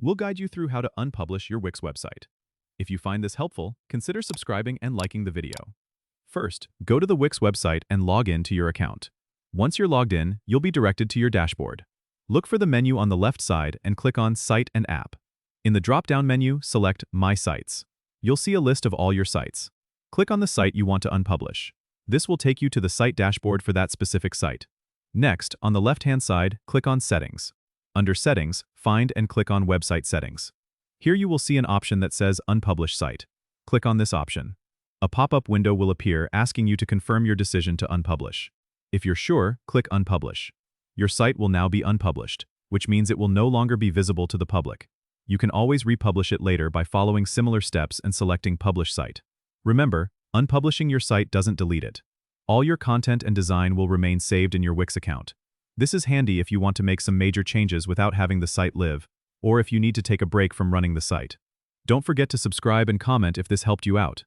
We'll guide you through how to unpublish your Wix website. If you find this helpful, consider subscribing and liking the video. First, go to the Wix website and log in to your account. Once you're logged in, you'll be directed to your dashboard. Look for the menu on the left side and click on Site and App. In the drop-down menu, select My Sites. You'll see a list of all your sites. Click on the site you want to unpublish. This will take you to the site dashboard for that specific site. Next, on the left-hand side, click on Settings. Under Settings, find and click on Website Settings. Here you will see an option that says Unpublish Site. Click on this option. A pop-up window will appear asking you to confirm your decision to unpublish. If you're sure, click Unpublish. Your site will now be unpublished, which means it will no longer be visible to the public. You can always republish it later by following similar steps and selecting Publish Site. Remember, unpublishing your site doesn't delete it. All your content and design will remain saved in your Wix account. This is handy if you want to make some major changes without having the site live, or if you need to take a break from running the site. Don't forget to subscribe and comment if this helped you out.